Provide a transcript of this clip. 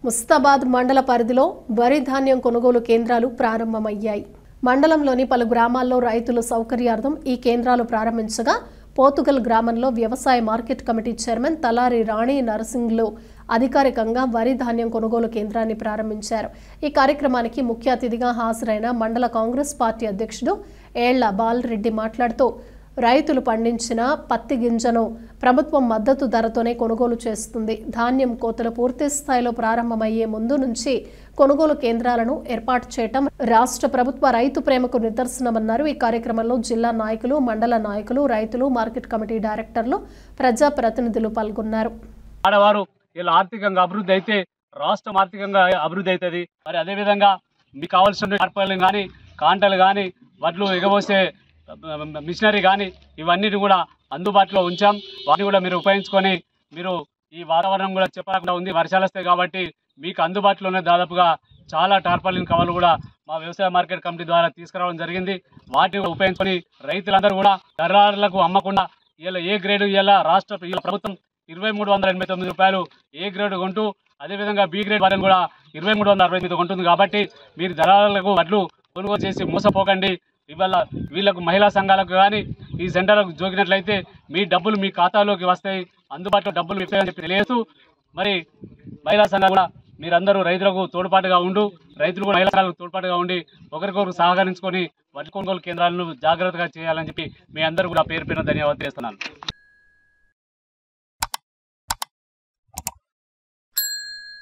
ముస్తాబాద్ మండల పరిధిలో వరి ధాన్యం కొనుగోలు కేంద్రాలు ప్రారంభమయ్యాయి. మండలంలోని పలు గ్రామాల్లో రైతుల సౌకర్యార్థం ఈ కేంద్రాలు ప్రారంభించగా పోతుగల్ గ్రామంలో వ్యవసాయ మార్కెట్ కమిటీ చైర్మన్ తలారి రాణి నరసింగ్లు అధికారికంగా వరి ధాన్యం కొనుగోలు కేంద్రాన్ని ప్రారంభించారు. ఈ కార్యక్రమానికి ముఖ్య అతిథిగా హాజరైన మండల కాంగ్రెస్ పార్టీ అధ్యక్షుడు ఏళ్ల బాలరెడ్డి మాట్లాడుతూ రైతులు పండించిన పత్తి గింజను ప్రభుత్వం మద్దతు ధరతోనే కొనుగోలు చేస్తుంది. ధాన్యం కోతలు పూర్తి స్థాయిలో ప్రారంభమయ్యే ముందు నుంచి కొనుగోలు కేంద్రాలను ఏర్పాటు చేయడం రాష్ట్ర ప్రభుత్వ రైతు ప్రేమకు నిదర్శనమన్నారు. ఈ కార్యక్రమంలో జిల్లా నాయకులు, మండల నాయకులు, రైతులు, మార్కెట్ కమిటీ డైరెక్టర్లు, ప్రజా ప్రతినిధులు పాల్గొన్నారు. ఆడవారు ఇలా ఆర్థికంగా అభివృద్ధి అయితే రాష్ట్రం ఆర్థికంగా అభివృద్ధి అవుతుంది. మరి అదేవిధంగా మీకు కావాల్సిన టార్పాలిన్ కానీ, కాంటలు కానీ, వడ్లు ఎగబోసే మిషనరీ కానీ ఇవన్నీ కూడా అందుబాటులో ఉంచాం. వాటిని కూడా మీరు ఉపయోగించుకొని మీరు ఈ వాతావరణం కూడా చెప్పకుండా ఉంది, వర్షాలు వస్తాయి కాబట్టి మీకు అందుబాటులోనే దాదాపుగా చాలా టార్పాలిన్ కవర్లు కూడా మా వ్యవసాయ మార్కెట్ కమిటీ ద్వారా తీసుకురావడం జరిగింది. వాటిని ఉపయోగించుకొని రైతులందరూ కూడా దళారులకు అమ్మకుండా ఇలా ఏ గ్రేడు ఇలా రాష్ట్ర ప్రభుత్వం 2389 రూపాయలు ఏ గ్రేడ్ కొంటూ అదేవిధంగా బి గ్రేడ్ వారిని కూడా 2369 కొంటుంది. కాబట్టి మీరు దళారులకు వడ్లు కొనుగోలు చేసి మోసపోకండి. ఇవాళ వీళ్ళకు మహిళా సంఘాలకు కానీ ఈ సెంటర్లకు జోకినట్లయితే మీ డబ్బులు మీ ఖాతాలోకి వస్తాయి, అందుబాటులో డబ్బులు ఇస్తాయని చెప్పి తెలియజేస్తూ మరి మహిళా సంఘాలు కూడా మీరందరూ రైతులకు తోడ్పాటుగా ఉండు, రైతులు కూడా మహిళా సంఘాలకు తోడ్పాటుగా ఉండి ఒకరికొకరు సహకరించుకొని వడ్లు కొనుగోలు కేంద్రాలను జాగ్రత్తగా చేయాలని చెప్పి మీ అందరూ కూడా పేరు ధన్యవాదాలు చేస్తున్నాను.